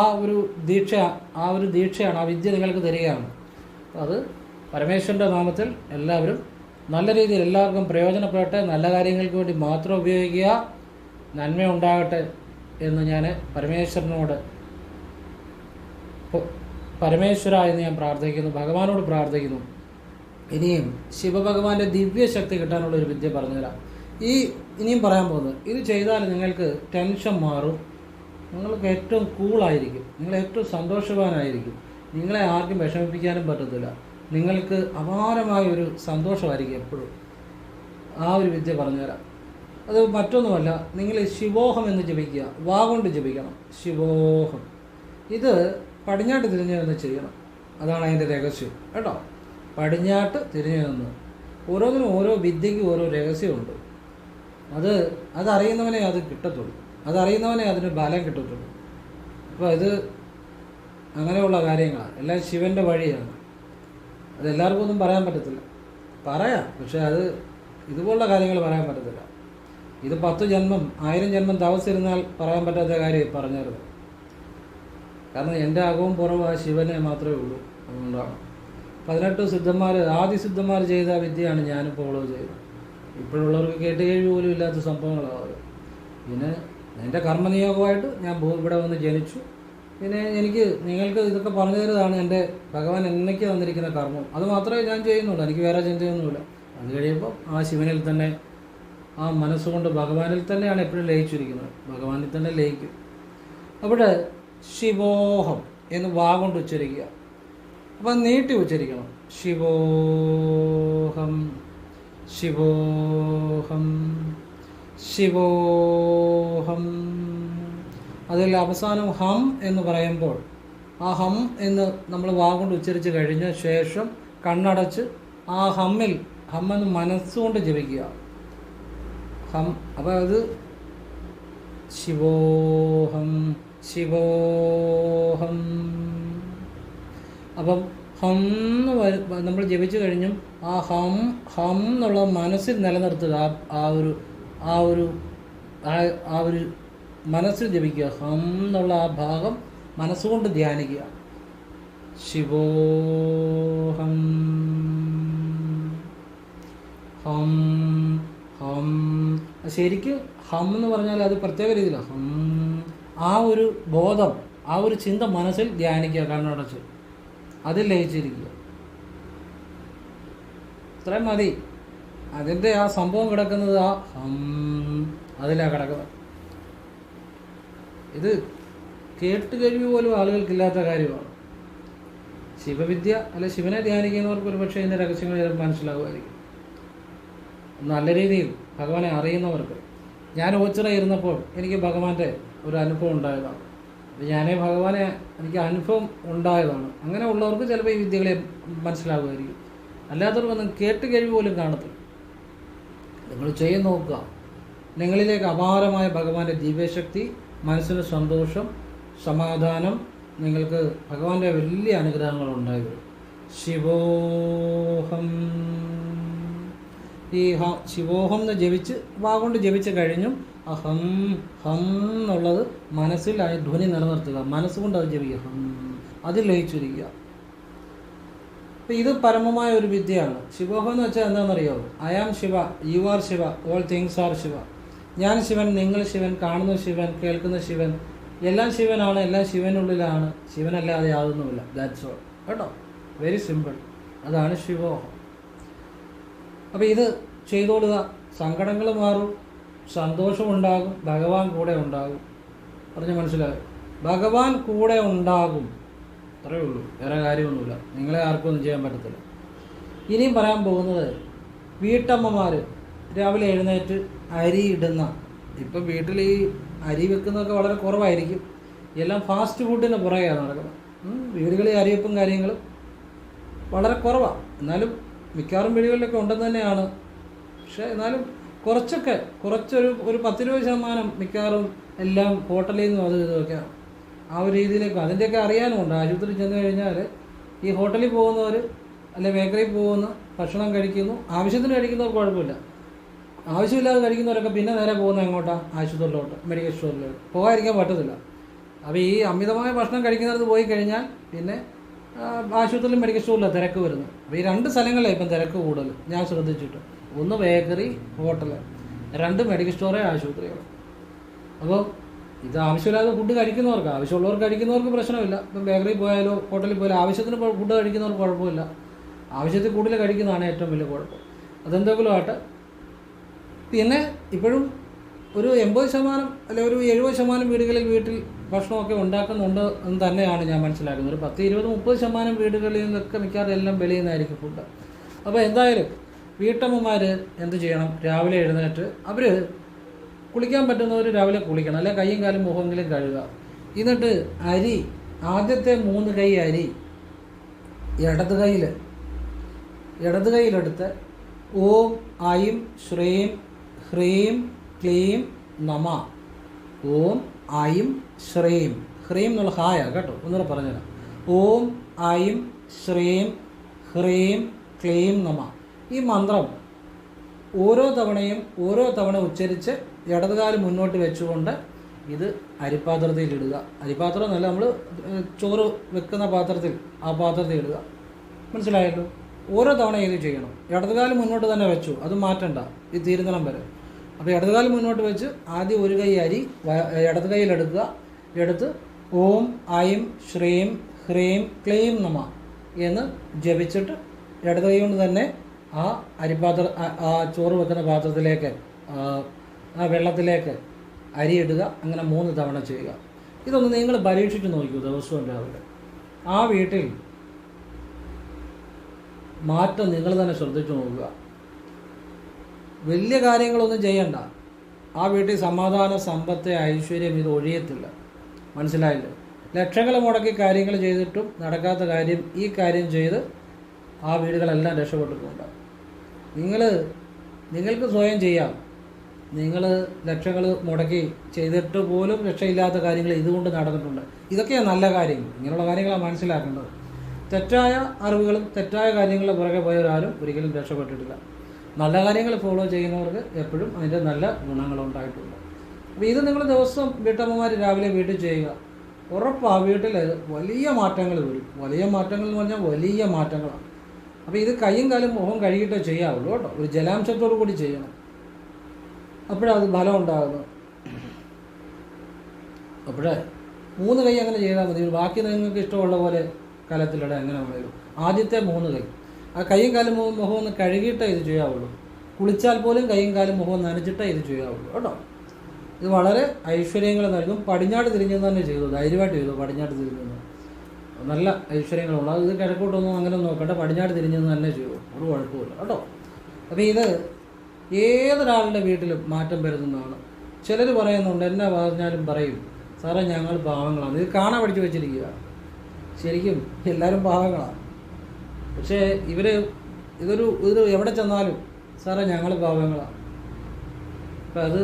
ഒരു ദീക്ഷയാണ്, ആ വിദ്യ നിങ്ങൾക്ക് തരികയാണ്. അത് പരമേശ്വരൻ്റെ നാമത്തിൽ എല്ലാവരും നല്ല രീതിയിൽ എല്ലാവർക്കും പ്രയോജനപ്പെടട്ടെ, നല്ല കാര്യങ്ങൾക്ക് വേണ്ടി മാത്രം ഉപയോഗിക്കുക, നന്മ ഉണ്ടാകട്ടെ എന്ന് ഞാൻ പരമേശ്വര എന്ന് ഞാൻ പ്രാർത്ഥിക്കുന്നു, ഭഗവാനോട് പ്രാർത്ഥിക്കുന്നു. ഇനിയും ശിവഭഗവാന്റെ ദിവ്യശക്തി കിട്ടാനുള്ള ഒരു വിദ്യ പറഞ്ഞുതരാം. ഇനിയും പറയാൻ പോകുന്നത്, ഇത് ചെയ്താൽ നിങ്ങൾക്ക് ടെൻഷൻ മാറും, നിങ്ങൾക്ക് ഏറ്റവും കൂളായിരിക്കും, നിങ്ങൾ ഏറ്റവും സന്തോഷവാനായിരിക്കും, നിങ്ങളെ ആർക്കും വിഷമിപ്പിക്കാനും പറ്റത്തില്ല, നിങ്ങൾക്ക് അപാരമായ ഒരു സന്തോഷമായിരിക്കും എപ്പോഴും. ആ ഒരു വിദ്യ പറഞ്ഞുതരാം. അത് മറ്റൊന്നുമല്ല, നിങ്ങൾ ശിവോഹം എന്ന് ജപിക്കുക, വാ കൊണ്ട് ജപിക്കണം. ശിവോഹം ഇത് പടിഞ്ഞാട്ട് തിരിഞ്ഞു നിന്ന് ചെയ്യണം, അതാണ് അതിൻ്റെ രഹസ്യം കേട്ടോ. പടിഞ്ഞാട്ട് തിരിഞ്ഞു നിന്ന്, ഓരോന്നിനും ഓരോ വിദ്യയ്ക്കും ഓരോ രഹസ്യമുണ്ട്. അതറിയുന്നവനെ അത് കിട്ടത്തുള്ളൂ, അതറിയുന്നവനെ അതിന് ബലം കിട്ടത്തുള്ളൂ. അപ്പോൾ ഇത് അങ്ങനെയുള്ള കാര്യങ്ങളാണ്, എല്ലാം ശിവൻ്റെ വഴിയാണ്. അതെല്ലാവർക്കും ഒന്നും പറയാൻ പറ്റത്തില്ല, പറയാം, പക്ഷെ അത് ഇതുപോലുള്ള കാര്യങ്ങൾ പറയാൻ പറ്റത്തില്ല. ഇത് 10 ജന്മം 1000 ജന്മം തപസ്സിരുന്നാൽ പറയാൻ പറ്റാത്ത കാര്യം പറഞ്ഞത്. കാരണം എൻ്റെ അകവും പുറവും ആ ശിവനെ മാത്രമേ ഉള്ളൂ. അതുകൊണ്ടാണ് 18 സിദ്ധന്മാർ, ആദി സിദ്ധന്മാർ ചെയ്ത വിദ്യയാണ് ഞാനും ഫോളോ ചെയ്തത്. ഇപ്പോഴുള്ളവർക്ക് കേട്ടുകേഴ്വി പോലും ഇല്ലാത്ത സംഭവങ്ങളാണ്. പിന്നെ എൻ്റെ കർമ്മനിയോഗമായിട്ട് ഞാൻ ഇവിടെ വന്ന് ജനിച്ചു. പിന്നെ നിങ്ങൾക്ക് ഇതൊക്കെ പറഞ്ഞു തരുന്നതാണ് എൻ്റെ ഭഗവാൻ എന്നേക്ക് തന്നിരിക്കുന്ന കർമ്മം. അത് മാത്രമേ ഞാൻ ചെയ്യുന്നുള്ളൂ, എനിക്ക് വേറെ ചിന്തയൊന്നുമില്ല. അത് കഴിയുമ്പോൾ ആ ശിവനിൽ തന്നെ, ആ മനസ്സുകൊണ്ട് ഭഗവാനിൽ തന്നെയാണ് എപ്പോഴും ലയിച്ചിരിക്കുന്നത്, ഭഗവാനിൽ തന്നെ ലയിക്കും. അവിടെ ശിവോഹം എന്ന് വാ കൊണ്ട് ഉച്ചരിക്കുക. അപ്പം നീട്ടി ഉച്ചരിക്കണം. ശിവോഹം ശിവോഹം ശിവോഹം. അതിൽ അവസാനം ഹം എന്ന് പറയുമ്പോൾ ആ ഹം എന്ന് നമ്മൾ വാ കൊണ്ട് ഉച്ചരിച്ച് കഴിഞ്ഞ ശേഷം കണ്ണടച്ച് ആ ഹമ്മെന്ന് മനസ്സുകൊണ്ട് ജപിക്കുക. ഹം. അപ്പോൾ അത് ശിവോഹം ശിവോഹം. അപ്പം ഹം നമ്മൾ ജപിച്ചു കഴിഞ്ഞും ആ ഹം എന്നുള്ള മനസ്സിൽ നിലനിർത്തുക. ആ ഒരു മനസ്സിൽ ജപിക്കുക. ഹം എന്നുള്ള ആ ഭാഗം മനസ്സുകൊണ്ട് ധ്യാനിക്കുക. ശിവോഹം ഹം ഹം. ശരിക്കും ഹം എന്ന് പറഞ്ഞാൽ അത് പ്രത്യേക രീതിയിലാണ്. ഹം. ആ ഒരു ബോധം, ആ ഒരു ചിന്ത മനസ്സിൽ ധ്യാനിക്കുക, കണ്ണടച്ച് അതിൽ ലയിച്ചിരിക്കുക. ഇത്രയും മതി. അതിൻ്റെ ആ സംഭവം കിടക്കുന്നത് ആ ഹം അതിലാണ് കിടക്കുന്നത്. ഇത് കേട്ട് കഴിവ് പോലും ആളുകൾക്കില്ലാത്ത കാര്യമാണ്. ശിവവിദ്യ അല്ലെ ശിവനെ ധ്യാനിക്കുന്നവർക്ക് ഒരു പക്ഷേ ഇതിൻ്റെ രഹസ്യങ്ങൾ ചിലപ്പോൾ മനസ്സിലാവുമായിരിക്കും. നല്ല രീതിയിൽ ഭഗവാനെ അറിയുന്നവർക്ക്. ഞാൻ ഓച്ചിറയിരുന്നപ്പോൾ എനിക്ക് ഭഗവാന്റെ ഒരു അനുഭവം ഉണ്ടായതാണ്. ഭഗവാനെ എനിക്ക് അനുഭവം ഉണ്ടായതാണ്. അങ്ങനെ ഉള്ളവർക്ക് ചിലപ്പോൾ ഈ വിദ്യകളെ മനസ്സിലാകുമായിരിക്കും. അല്ലാത്തവർക്കൊന്നും കേട്ട് കഴിവ് പോലും കാണത്തില്ല. നിങ്ങൾ ചെയ്ത് നോക്കുക. നിങ്ങളിലേക്ക് അപാരമായ ഭഗവാന്റെ ദിവ്യശക്തി, മനസ്സിന് സന്തോഷം, സമാധാനം, നിങ്ങൾക്ക് ഭഗവാന്റെ വലിയ അനുഗ്രഹങ്ങൾ ഉണ്ടായി വരും. ശിവോഹം. ഈ ശിവോഹം എന്ന് ജപിച്ച് വാ കൊണ്ട് ജപിച്ച് കഴിഞ്ഞും ഹം ഹം എന്നുള്ളത് മനസ്സിൽ ആ ധ്വനി നിലനിർത്തുക, മനസ്സുകൊണ്ട് അത് ജപിക്കുക, ഹം, അതിൽ ലയിച്ചിരിക്കുക. അപ്പം ഇത് പരമമായ ഒരു വിദ്യയാണ്. ശിവോഹം എന്ന് വെച്ചാൽ എന്താണെന്നറിയോ? I am Shiva, you are Shiva, all things are Shiva. ഞാൻ ശിവൻ, നിങ്ങൾ ശിവൻ, കാണുന്ന ശിവൻ, കേൾക്കുന്ന ശിവൻ, എല്ലാം ശിവനാണ്, എല്ലാം ശിവനുള്ളിലാണ്, ശിവനല്ലാതെ യാതൊന്നുമില്ല. ദാറ്റ്സ് ഓൾ കേട്ടോ. Very simple. അതാണ് ശിവോഹം. അപ്പോൾ ഇത് ചെയ്തോളുക, സങ്കടങ്ങൾ മാറും, സന്തോഷമുണ്ടാകും, ഭഗവാൻ കൂടെ ഉണ്ടാകും. പറഞ്ഞ് മനസ്സിലാകും? ഭഗവാൻ കൂടെ ഉണ്ടാകും, അത്രയേ ഉള്ളൂ, വേറെ കാര്യമൊന്നുമില്ല. നിങ്ങളെ ആർക്കും ഒന്നും ചെയ്യാൻ പറ്റത്തില്ല. ഇനിയും പറയാൻ പോകുന്നത്, വീട്ടമ്മമാർ രാവിലെ എഴുന്നേറ്റ് അരി ഇടുന്ന, ഇപ്പം വീട്ടിൽ ഈ അരി വെക്കുന്നതൊക്കെ വളരെ കുറവായിരിക്കും, എല്ലാം ഫാസ്റ്റ് ഫുഡിന് പുറകെയാണ് നടക്കുന്നത്. വീടുകളിൽ അരിവെപ്പും കാര്യങ്ങളും വളരെ കുറവാണ്. എന്നാലും മിക്കവാറും വീടുകളിലൊക്കെ ഉണ്ടെന്ന് തന്നെയാണ്. പക്ഷേ എന്നാലും കുറച്ചൊരു 10-20% മിക്കവാറും എല്ലാം ഹോട്ടലിൽ നിന്നും അത് ഇതൊക്കെയാണ്. ആ ഒരു രീതിയിലേക്ക് അതിൻ്റെയൊക്കെ അറിയാനുമുണ്ട്. ആശുപത്രിയിൽ ചെന്ന് കഴിഞ്ഞാൽ ഈ ഹോട്ടലിൽ പോകുന്നവർ അല്ലെ ബേക്കറിയിൽ പോകുന്ന ഭക്ഷണം കഴിക്കുന്നു, ആവശ്യത്തിന് കഴിക്കുന്നവർ കുഴപ്പമില്ല. ആവശ്യമില്ലാതെ കഴിക്കുന്നവരൊക്കെ പിന്നെ നേരെ പോകുന്നത് എങ്ങോട്ടാണ്? ആശുപത്രിയിലോട്ട്, മെഡിക്കൽ സ്റ്റോറിലോട്ട്. പോകാതിരിക്കാൻ പറ്റത്തില്ല. അപ്പോൾ ഈ അമിതമായ ഭക്ഷണം കഴിക്കുന്നിടത്ത് പോയി കഴിഞ്ഞാൽ പിന്നെ ആശുപത്രിയിലും മെഡിക്കൽ സ്റ്റോറിലാണ് തിരക്ക് വരുന്നത്. അപ്പോൾ ഈ 2 സ്ഥലങ്ങളിലാണ് ഇപ്പം തിരക്ക് കൂടുതൽ ഞാൻ ശ്രദ്ധിച്ചിട്ട്. 1 ബേക്കറി, ഹോട്ടൽ, 2 മെഡിക്കൽ സ്റ്റോറ്, ആശുപത്രികൾ. അപ്പോൾ ഇത് ആവശ്യമില്ലാതെ ഫുഡ് കഴിക്കുന്നവർക്ക്, ആവശ്യമുള്ളവർക്ക് കഴിക്കുന്നവർക്ക് പ്രശ്നമില്ല. ഇപ്പം ബേക്കറിയിൽ പോയാലോ ഹോട്ടലിൽ പോയാലോ ആവശ്യത്തിന് ഫുഡ് കഴിക്കുന്നവർക്ക് കുഴപ്പമില്ല. ആവശ്യത്തിൽ കൂടുതൽ കഴിക്കുന്നതാണ് ഏറ്റവും വലിയ കുഴപ്പം. അതെന്തെങ്കിലും ആട്ടെ. പിന്നെ ഇപ്പോഴും ഒരു 80% അല്ലെ ഒരു 70% വീട്ടിൽ ഭക്ഷണമൊക്കെ ഉണ്ടാക്കുന്നുണ്ട് എന്ന് തന്നെയാണ് ഞാൻ മനസ്സിലാക്കുന്നത്. ഒരു 10-20-30% വീടുകളിൽ നിന്നൊക്കെ മിക്കവാറും എല്ലാം വെളിയുന്നതായിരിക്കും ഫുഡ്. അപ്പോൾ എന്തായാലും വീട്ടമ്മമാർ എന്ത് ചെയ്യണം? രാവിലെ എഴുന്നേറ്റ് അവർ കുളിക്കാൻ പറ്റുന്നവർ രാവിലെ കുളിക്കണം, അല്ലെ കയ്യും കാലും മുഖമെങ്കിലും കഴുകുക. എന്നിട്ട് അരി, ആദ്യത്തെ 3 കൈ അരി ഇടത് കൈയിലെടുത്ത് ഓം ഐം ശ്രീം ഹ്രീം ക്ലീം നമ. ഓം ഐം ശ്രീം, ഹ്രീം എന്നുള്ള ഹായ കേട്ടോ, ഒന്നുകൂടെ പറഞ്ഞുതരാം. ഓം ഐം ശ്രീം ഹ്രീം ക്ലീം നമ. ഈ മന്ത്രം ഓരോ തവണ ഉച്ചരിച്ച് ഇടതുകാലം മുന്നോട്ട് വെച്ചുകൊണ്ട് ഇത് അരിപ്പാത്രത്തിൽ ഇടുക. അരിപ്പാത്രം എന്നല്ല, നമ്മൾ ചോറ് വെക്കുന്ന പാത്രത്തിൽ, ആ പാത്രത്തിൽ ഇടുക. മനസ്സിലായല്ലോ? ഓരോ തവണ ഇത് ചെയ്യണം. ഇടതുകാലം മുന്നോട്ട് തന്നെ വെച്ചു, അത് മാറ്റണ്ട ഇത് തീരുന്നിടം വരെ. അപ്പോൾ ഇടതുകാലം മുന്നോട്ട് വെച്ച് ആദ്യം 1 കൈ അരി ഇടത് കൈയിലെടുക്കുക. എടുത്ത് ഓം ഐം ശ്രീം ഹ്രീം ക്ലീം നമ എന്ന് ജപിച്ചിട്ട് ഇടത് കൈ കൊണ്ട് തന്നെ ആ ആ ചോറ് വെക്കുന്ന പാത്രത്തിലേക്ക്, ആ വെള്ളത്തിലേക്ക് അരി ഇടുക. അങ്ങനെ 3 തവണ ചെയ്യുക. ഇതൊന്ന് നിങ്ങൾ പരീക്ഷിച്ച് നോക്കൂ ദിവസവും രാവിലെ. ആ വീട്ടിൽ മാറ്റം നിങ്ങൾ തന്നെ ശ്രദ്ധിച്ചു നോക്കുക. വലിയ കാര്യങ്ങളൊന്നും ചെയ്യണ്ട. ആ വീട്ടിൽ സമാധാന, സമ്പത്ത്, ഐശ്വര്യം ഇത് ഒഴിയത്തില്ല. മനസ്സിലായില്ലേ? ലക്ഷങ്ങൾ മുടക്കി കാര്യങ്ങൾ ചെയ്തിട്ടും നടക്കാത്ത കാര്യം ഈ കാര്യം ചെയ്ത് ആ വീടുകളെല്ലാം രക്ഷപ്പെട്ടിട്ടുണ്ട്. നിങ്ങൾക്ക് സ്വയം ചെയ്യാം. നിങ്ങൾ ലക്ഷങ്ങൾ മുടക്കി ചെയ്തിട്ട് പോലും രക്ഷയില്ലാത്ത കാര്യങ്ങൾ ഇതുകൊണ്ട് നടന്നിട്ടുണ്ട്. ഇതൊക്കെയാണ് നല്ല കാര്യങ്ങൾ. ഇങ്ങനെയുള്ള കാര്യങ്ങളാണ് മനസ്സിലാക്കേണ്ടത്. തെറ്റായ അറിവുകളും തെറ്റായ കാര്യങ്ങളുടെ പുറകെ പോയവരാരും ഒരിക്കലും രക്ഷപ്പെട്ടിട്ടില്ല. നല്ല കാര്യങ്ങൾ ഫോളോ ചെയ്യുന്നവർക്ക് എപ്പോഴും അതിൻ്റെ നല്ല ഗുണങ്ങളുണ്ടായിട്ടുണ്ട്. അപ്പോൾ ഇത് നിങ്ങൾ ദിവസം വീട്ടമ്മമാർ രാവിലെ വീട്ടിൽ ചെയ്യുക. ഉറപ്പാണ് വീട്ടിൽ വലിയ മാറ്റങ്ങൾ വരും. വലിയ മാറ്റങ്ങൾ എന്ന് പറഞ്ഞാൽ വലിയ മാറ്റങ്ങളാണ്. അപ്പോൾ ഇത് കയ്യും കാലും മുഖം കഴുകിയിട്ടേ ചെയ്യാവുള്ളൂ കേട്ടോ. ഒരു ജലാംശത്തോടു കൂടി ചെയ്യണം, അപ്പോഴത് ഫലം ഉണ്ടാകുന്നു. അപ്പോഴേ 3 കൈ അങ്ങനെ ചെയ്താൽ മതി. ബാക്കി നിങ്ങൾക്ക് ഇഷ്ടമുള്ള പോലെ കലത്തിലിട എങ്ങനെ വേണേലും. ആദ്യത്തെ 3 കൈ ആ കയ്യും കാലും മുഖം ഒന്ന് കഴുകിയിട്ടേ ഇത് ചെയ്യാവുള്ളൂ. കുളിച്ചാൽ പോലും കയ്യും കാലും മുഖം നനച്ചിട്ടേ ഇത് ചെയ്യാവുള്ളൂ കേട്ടോ. ഇത് വളരെ ഐശ്വര്യങ്ങൾ നൽകും. പടിഞ്ഞാട്ട് തിരിഞ്ഞെന്ന് തന്നെ ചെയ്തു, ധൈര്യമായിട്ട് ചെയ്തു. പടിഞ്ഞാട്ട് തിരിഞ്ഞെന്ന് നല്ല ഐശ്വര്യങ്ങളുണ്ട്. അത് കിഴക്കോട്ടൊന്നും അങ്ങനെ നോക്കട്ടെ, പടിഞ്ഞാട്ട് തിരിഞ്ഞെന്ന് തന്നെ ചെയ്തു, ഒരു കുഴപ്പമില്ല കേട്ടോ. അപ്പോൾ ഇത് ഏതൊരാളുടെ വീട്ടിലും മാറ്റം വരുന്നതാണ്. ചിലർ പറയുന്നുണ്ട്, എന്നാ പറഞ്ഞാലും പറയും, സാറേ ഞങ്ങൾ പാവങ്ങളാണ്. ഇത് കാണാൻ പഠിച്ചു വെച്ചിരിക്കുക. ശരിക്കും എല്ലാവരും പാവങ്ങളാണ്. പക്ഷേ ഇത് എവിടെ ചെന്നാലും സാറേ ഞങ്ങൾ പാവങ്ങളാണ്. അപ്പം അത്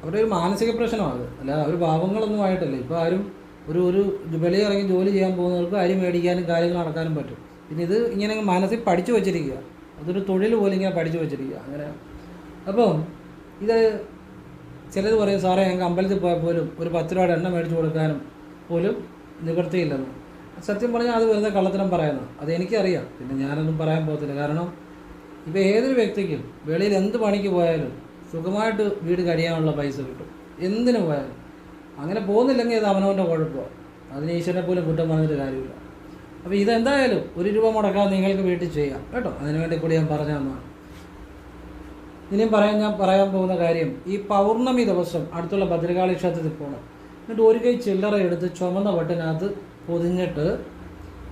അവരുടെ ഒരു മാനസിക പ്രശ്നമാണ്. അല്ല, അവർ പാവങ്ങളൊന്നും ആയിട്ടല്ല. ഇപ്പോൾ ആരും ഒരു വെളിയിറങ്ങി ജോലി ചെയ്യാൻ പോകുന്നവർക്ക് അരി മേടിക്കാനും കാര്യങ്ങൾ നടക്കാനും പറ്റും. പിന്നെ ഇത് ഇങ്ങനെ മനസ്സിൽ പഠിച്ചു വെച്ചിരിക്കുക. അതൊരു തൊഴിൽ പോലെ ഇങ്ങനെ പഠിച്ചു വെച്ചിരിക്കുക. അങ്ങനെ അപ്പം ഇത് ചിലർ പറയും സാറേ ഞങ്ങൾക്ക് അമ്പലത്തിൽ പോയാൽ പോലും ഒരു 10 രൂപയുടെ എണ്ണ മേടിച്ച് കൊടുക്കാനും പോലും നിവൃത്തിയില്ലെന്ന്. സത്യം പറഞ്ഞാൽ അത് വെറുതെ കള്ളത്തരം പറയുന്നത്. അത് എനിക്കറിയാം, പിന്നെ ഞാനൊന്നും പറയാൻ പോകത്തില്ല. കാരണം ഇപ്പോൾ ഏതൊരു വ്യക്തിക്കും വെളിയിൽ എന്ത് പണിക്ക് പോയാലും സുഖമായിട്ട് വീട് കഴിയാനുള്ള പൈസ കിട്ടും, എന്തിനു പോയാലും. അങ്ങനെ പോകുന്നില്ലെങ്കിൽ അത് അവനവൻ്റെ കുഴപ്പമാണ്, അതിന് ഈശ്വരനെ പോലും കുറ്റം പറഞ്ഞിട്ട് കാര്യമില്ല. അപ്പോൾ ഇതെന്തായാലും 1 രൂപ മുടക്കാതെ നിങ്ങൾക്ക് വീട്ടിൽ ചെയ്യാം കേട്ടോ. അതിനുവേണ്ടി കൂടി ഞാൻ പറഞ്ഞു തന്നതാണ്. ഇനിയും ഞാൻ പറയാൻ പോകുന്ന കാര്യം, ഈ പൗർണമി ദിവസം അടുത്തുള്ള ഭദ്രകാളി ക്ഷേത്രത്തിൽ പോകണം. എന്നിട്ട് ഒരു കൈ ചില്ലറ എടുത്ത് ചുമന്ന വട്ടിനകത്ത് പൊതിഞ്ഞിട്ട്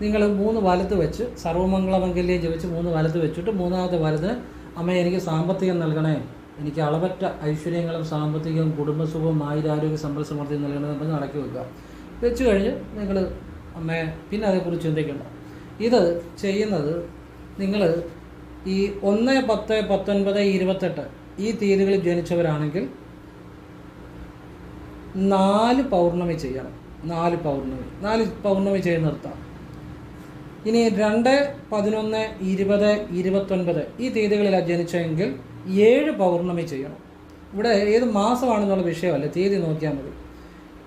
നിങ്ങൾ 3 വലത്ത് വെച്ച് സർവ്വമംഗളമംഗല്യം ജപിച്ച് 3 വലത്ത് വെച്ചിട്ട് 3ാമത്തെ വലത്തിന് അമ്മ എനിക്ക് സാമ്പത്തികം നൽകണേ, എനിക്ക് അളവറ്റ ഐശ്വര്യങ്ങളും സാമ്പത്തികവും കുടുംബസുഖവും ആയുരാരോഗ്യ സമ്പൽ സമൃദ്ധിയും നൽകണമെന്ന് നടക്കി വെക്കുക. വെച്ച് കഴിഞ്ഞ് നിങ്ങൾ അമ്മയെ പിന്നെ അതേക്കുറിച്ച് ചിന്തിക്കണം. ഇത് ചെയ്യുന്നത് നിങ്ങൾ ഈ 1, 10, 19, 28 ഈ തീയതികളിൽ ജനിച്ചവരാണെങ്കിൽ 4 പൗർണമി ചെയ്യണം. 4 പൗർണമി ചെയ്ത് നിർത്താം. ഇനി 2, 11, 20, 29 ഈ തീയതികളിലാണ് ജനിച്ചെങ്കിൽ 7 പൗർണമി ചെയ്യണം. ഇവിടെ ഏത് മാസമാണെന്നുള്ള വിഷയമല്ല, തീയതി നോക്കിയാൽ മതി.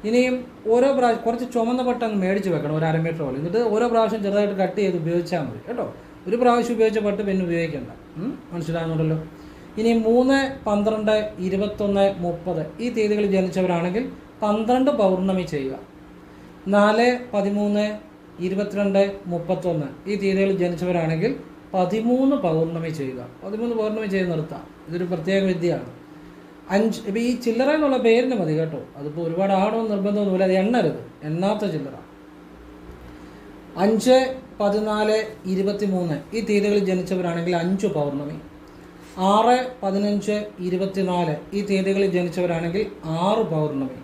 ഇനിയും ഓരോ പ്രാവശ്യം കുറച്ച് ചുമന്ന പട്ട് അങ്ങ് മേടിച്ച് വെക്കണം, ഒരു 1/2 മീറ്റർ പോലെ. എന്നിട്ട് ഓരോ പ്രാവശ്യം ചെറുതായിട്ട് കട്ട് ചെയ്ത് ഉപയോഗിച്ചാൽ മതി കേട്ടോ. ഒരു പ്രാവശ്യം ഉപയോഗിച്ച പട്ട് പിന്നെ ഉപയോഗിക്കണ്ട, മനസ്സിലാകുന്നുണ്ടല്ലോ. ഇനി 3, 12, 21, 30 ഈ തീയതികളിൽ ജനിച്ചവരാണെങ്കിൽ 12 പൗർണമി ചെയ്യുക. 4, 13, 22, 31 ഈ തീയതികളിൽ ജനിച്ചവരാണെങ്കിൽ 13 പൗർണമി ചെയ്യുക. 13 പൗർണമി ചെയ്ത് നിർത്താം. ഇതൊരു പ്രത്യേക വിദ്യയാണ്. 5 ഇപ്പോൾ ഈ ചില്ലറ എന്നുള്ള പേരിന് മതി കേട്ടോ. അതിപ്പോൾ ഒരുപാട് ആടൊന്നും നിർബന്ധമൊന്നുമില്ല, അത് എണ്ണരുത്, എണ്ണാത്ത ചില്ലറ. 5, 14, 23 ഈ തീയതികളിൽ ജനിച്ചവരാണെങ്കിൽ 5 പൗർണമി. 6, 15, 24 ഈ തീയതികളിൽ ജനിച്ചവരാണെങ്കിൽ 6 പൗർണമി.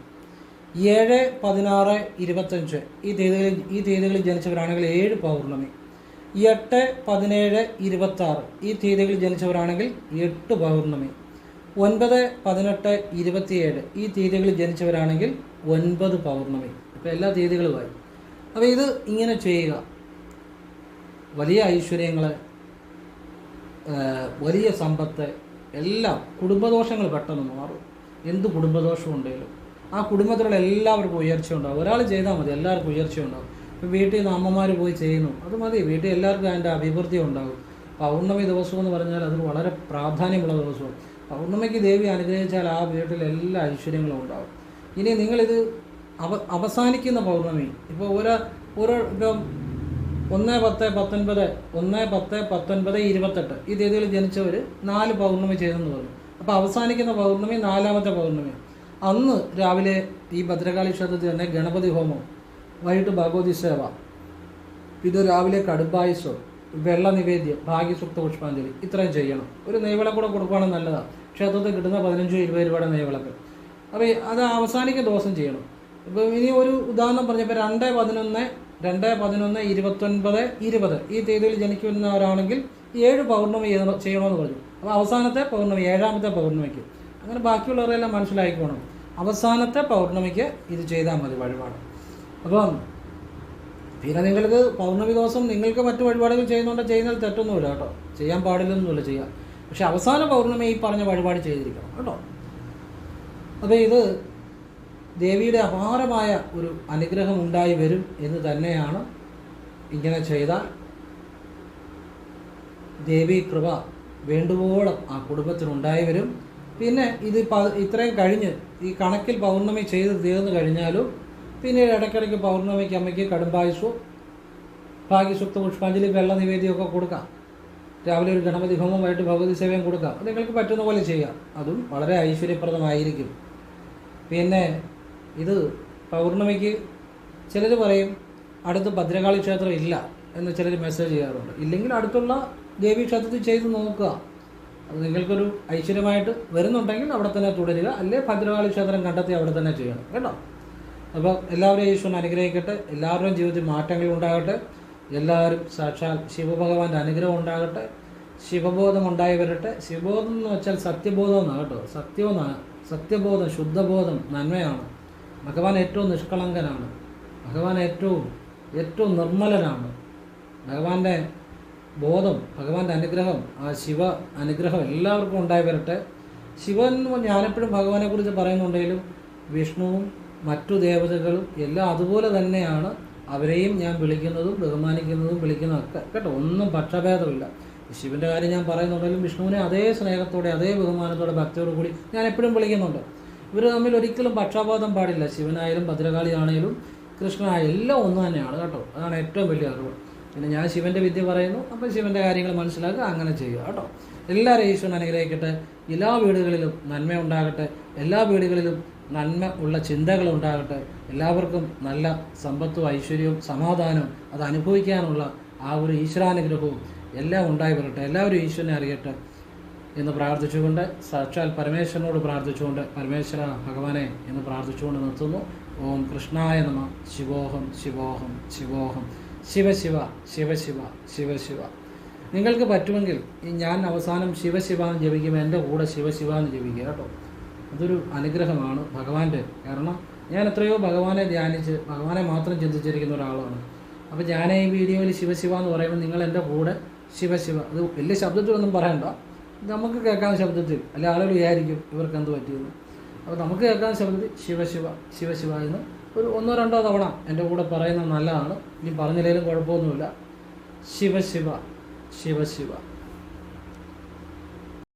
7, 16, 25 ഈ തീയതികളിൽ ജനിച്ചവരാണെങ്കിൽ 7 പൗർണമി. 8, 17, 26 ഈ തീയതികളിൽ ജനിച്ചവരാണെങ്കിൽ 8 പൗർണമി. 9, 18, 27 ഈ തീയതികളിൽ ജനിച്ചവരാണെങ്കിൽ 9 പൗർണമി. ഇപ്പോൾ എല്ലാ തീയതികളുമായി. അപ്പോൾ ഇത് ഇങ്ങനെ ചെയ്യുക. വലിയ ഐശ്വര്യങ്ങൾ, വലിയ സമ്പത്ത്, എല്ലാം, കുടുംബദോഷങ്ങൾ പെട്ടെന്ന് മാറും. എന്ത് കുടുംബദോഷം ഉണ്ടെങ്കിലും ആ കുടുംബത്തിലുള്ള എല്ലാവർക്കും ഉയർച്ച ഉണ്ടാകും. ഒരാൾ ചെയ്താൽ മതി, എല്ലാവർക്കും ഉയർച്ച ഉണ്ടാകും. ഇപ്പോൾ വീട്ടിൽ നിന്ന് അമ്മമാർ പോയി ചെയ്യുന്നു, അത് മതി, വീട്ടിൽ എല്ലാവർക്കും അതിൻ്റെ അഭിവൃദ്ധി ഉണ്ടാകും. പൗർണമി ദിവസം എന്ന് പറഞ്ഞാൽ അത് വളരെ പ്രാധാന്യമുള്ള ദിവസമാണ്. പൗർണമിക്ക് ദേവി അനുഗ്രഹിച്ചാൽ ആ വീട്ടിൽ എല്ലാ ഐശ്വര്യങ്ങളും ഉണ്ടാകും. ഇനി നിങ്ങളിത് അവസാനിക്കുന്ന പൗർണമി, ഇപ്പോൾ ഇപ്പം 1, 10, 19, 1, 10, 19, 28 ഈ തീയതികളിൽ ജനിച്ചവർ 4 പൗർണമി ചെയ്തെന്ന് പറഞ്ഞു. അപ്പോൾ അവസാനിക്കുന്ന പൗർണമി 4ാമത്തെ പൗർണമി. അന്ന് രാവിലെ ഈ ഭദ്രകാളി ക്ഷേത്രത്തിൽ തന്നെ ഗണപതി ഹോമം, വൈകിട്ട് ഭഗവതി സേവ, പിന്നെ രാവിലെ കടുംബായുസോ, വെള്ള നിവേദ്യം, ഭാഗ്യസുക്ത പുഷ്പാഞ്ജലി ഇത്രയും ചെയ്യണം. ഒരു നെയ്വിളക്ക് കൂടെ കൊടുക്കുകയാണെങ്കിൽ നല്ലതാണ്. ക്ഷേത്രത്തിൽ കിട്ടുന്ന 15-20 രൂപയുടെ നെയ്വിളക്ക്. അപ്പോൾ അത് അവസാനിക്കുന്ന ദിവസം ചെയ്യണം. ഇപ്പോൾ ഇനി ഒരു ഉദാഹരണം പറഞ്ഞപ്പോൾ 2, 11, 29, 20 ഈ തീയതിയിൽ ജനിക്കുന്നവരാണെങ്കിൽ 7 പൗർണമി ചെയ്യണമെന്ന് പറഞ്ഞു. അപ്പോൾ അവസാനത്തെ പൗർണമി 7ാമത്തെ പൗർണമിക്ക്. അങ്ങനെ ബാക്കിയുള്ളവരെല്ലാം മനസ്സിലാക്കിക്കോണം. അവസാനത്തെ പൗർണമിക്ക് ഇത് ചെയ്താൽ മതി വഴിപാട്. അപ്പം പിന്നെ നിങ്ങൾക്ക് പൗർണമി ദിവസം നിങ്ങൾക്ക് മറ്റു വഴിപാടുകൾ ചെയ്യുന്നതിൽ തെറ്റൊന്നുമില്ല കേട്ടോ, ചെയ്യാൻ പാടില്ലെന്നൊന്നുമില്ല, ചെയ്യാം. പക്ഷെ അവസാന പൗർണമി ഈ പറഞ്ഞ വഴിപാട് ചെയ്തിരിക്കണം കേട്ടോ. അപ്പോൾ ഇത് ദേവിയുടെ അപാരമായ ഒരു അനുഗ്രഹം ഉണ്ടായി വരും എന്ന് തന്നെയാണ്. ഇങ്ങനെ ചെയ്താൽ ദേവി കൃപ വേണ്ടുവോളം ആ കുടുംബത്തിനുണ്ടായി വരും. പിന്നെ ഇത് ഇത്രയും കഴിഞ്ഞ് ഈ കണക്കിൽ പൗർണമി ചെയ്ത് തീർന്നു കഴിഞ്ഞാലും പിന്നീട് ഇടയ്ക്കിടയ്ക്ക് പൗർണമിക്ക് അമ്മയ്ക്ക് കടുംബായുസോ, ഭാഗ്യസുക്ത പുഷ്പാഞ്ജലി, വെള്ള നിവേദ്യമൊക്കെ കൊടുക്കാം. രാവിലെ ഒരു ഗണപതി ഹോമമായിട്ട് ഭഗവതി സേവയും കൊടുക്കാം. നിങ്ങൾക്ക് പറ്റുന്ന പോലെ ചെയ്യാം. അതും വളരെ ഐശ്വര്യപ്രദമായിരിക്കും. പിന്നെ ഇത് പൗർണമിക്ക് ചിലർ പറയും അടുത്ത് ഭദ്രകാളി ക്ഷേത്രം ഇല്ല എന്ന് ചിലർ മെസ്സേജ് ചെയ്യാറുണ്ട്. ഇല്ലെങ്കിൽ അടുത്തുള്ള ദേവീ ക്ഷേത്രത്തിൽ ചെയ്ത് നോക്കുക. അത് നിങ്ങൾക്കൊരു ഐശ്വര്യമായിട്ട് വരുന്നുണ്ടെങ്കിൽ അവിടെ തന്നെ തുടരുക, അല്ലെ ഭദ്രകാളി ക്ഷേത്രം കണ്ടെത്തി അവിടെ തന്നെ ചെയ്യണം കേട്ടോ. അപ്പോൾ എല്ലാവരെയും ഈശ്വരൻ അനുഗ്രഹിക്കട്ടെ. എല്ലാവരുടെയും ജീവിതത്തിൽ മാറ്റങ്ങൾ ഉണ്ടാകട്ടെ. എല്ലാവരും സാക്ഷാൽ ശിവഭഗവാന്റെ അനുഗ്രഹം ഉണ്ടാകട്ടെ. ശിവബോധം ഉണ്ടായി വരട്ടെ. ശിവബോധം എന്ന് വെച്ചാൽ സത്യബോധം എന്നാണ് കേട്ടോ. സത്യബോധം, ശുദ്ധബോധം നന്മയാണ്. ഭഗവാൻ ഏറ്റവും നിഷ്കളങ്കനാണ്. ഭഗവാൻ ഏറ്റവും നിർമ്മലനാണ്. ഭഗവാന്റെ ബോധം, ഭഗവാന്റെ അനുഗ്രഹം, ആ ശിവ അനുഗ്രഹം എല്ലാവർക്കും ഉണ്ടായി വരട്ടെ. ശിവൻ ഞാനെപ്പോഴും ഭഗവാനെക്കുറിച്ച് പറയുന്നുണ്ടെങ്കിലും വിഷ്ണുവും മറ്റു ദേവതകളും എല്ലാം അതുപോലെ തന്നെയാണ്. അവരെയും ഞാൻ വിളിക്കുന്നതും ബഹുമാനിക്കുന്നതും വിളിക്കുന്നതൊക്കെ കേട്ടോ, ഒന്നും പക്ഷഭേദമില്ല. ശിവൻ്റെ കാര്യം ഞാൻ പറയുന്നുണ്ടെങ്കിലും വിഷ്ണുവിനെ അതേ സ്നേഹത്തോടെ അതേ ബഹുമാനത്തോടെ ഭക്തിയോടു കൂടി ഞാൻ എപ്പോഴും വിളിക്കുന്നുണ്ട്. ഇവർ തമ്മിൽ ഒരിക്കലും പക്ഷപാതം പാടില്ല. ശിവനായാലും ഭദ്രകാളി ആണെങ്കിലും കൃഷ്ണനായാലും എല്ലാം ഒന്ന് തന്നെയാണ് കേട്ടോ. അതാണ് ഏറ്റവും വലിയ അറിവ്. പിന്നെ ഞാൻ ശിവൻ്റെ വിദ്യ പറയുന്നു, അപ്പം ശിവൻ്റെ കാര്യങ്ങൾ മനസ്സിലാക്കുക, അങ്ങനെ ചെയ്യുക കേട്ടോ. എല്ലാവരും ഈശ്വരൻ അനുഗ്രഹിക്കട്ടെ. എല്ലാ വീടുകളിലും നന്മ ഉണ്ടാകട്ടെ. എല്ലാ വീടുകളിലും നന്മ ഉള്ള ചിന്തകൾ ഉണ്ടാകട്ടെ. എല്ലാവർക്കും നല്ല സമ്പത്തും ഐശ്വര്യവും സമാധാനവും അത് അനുഭവിക്കാനുള്ള ആ ഒരു ഈശ്വരാനുഗ്രഹവും എല്ലാം ഉണ്ടായി വരട്ടെ. എല്ലാവരും ഈശ്വരനെ അറിയട്ടെ എന്ന് പ്രാർത്ഥിച്ചുകൊണ്ട്, സാക്ഷാൽ പരമേശ്വരനോട് പ്രാർത്ഥിച്ചുകൊണ്ട്, പരമേശ്വര ഭഗവാനെ എന്ന് പ്രാർത്ഥിച്ചുകൊണ്ട് നിർത്തുന്നു. ഓം കൃഷ്ണായ നമ. ശിവോഹം ശിവോഹം ശിവോഹം. ശിവശിവ ശിവശിവ ശിവശിവ. നിങ്ങൾക്ക് പറ്റുമെങ്കിൽ ഞാൻ അവസാനം ശിവശിവ എന്ന് ജപിക്കുമ്പോൾ എൻ്റെ കൂടെ ശിവശിവ എന്ന് ജപിക്കുക കേട്ടോ. അതൊരു അനുഗ്രഹമാണ് ഭഗവാന്റെ. കാരണം ഞാൻ എത്രയോ ഭഗവാനെ ധ്യാനിച്ച് ഭഗവാനെ മാത്രം ചിന്തിച്ചിരിക്കുന്ന ഒരാളാണ്. അപ്പോൾ ഞാൻ ഈ വീഡിയോയിൽ ശിവശിവ എന്ന് പറയുമ്പോൾ നിങ്ങൾ എൻ്റെ കൂടെ ശിവശിവ, അത് വലിയ ശബ്ദത്തിലൊന്നും പറയണ്ട, നമുക്ക് കേൾക്കാവുന്ന ശബ്ദത്തിൽ, അല്ല ആളുകൾ വിചാരിക്കും ഇവർക്ക് എന്ത് പറ്റിയെന്ന്. അപ്പോൾ നമുക്ക് കേൾക്കാവുന്ന ശബ്ദത്തിൽ ശിവശിവ ശിവശിവ എന്ന് ഒരു 1-2 തവണ എൻ്റെ കൂടെ പറയുന്നത് നല്ലതാണ്. ഇനി പറഞ്ഞില്ലെങ്കിലും കുഴപ്പമൊന്നുമില്ല. ശിവശിവ ശിവശിവ.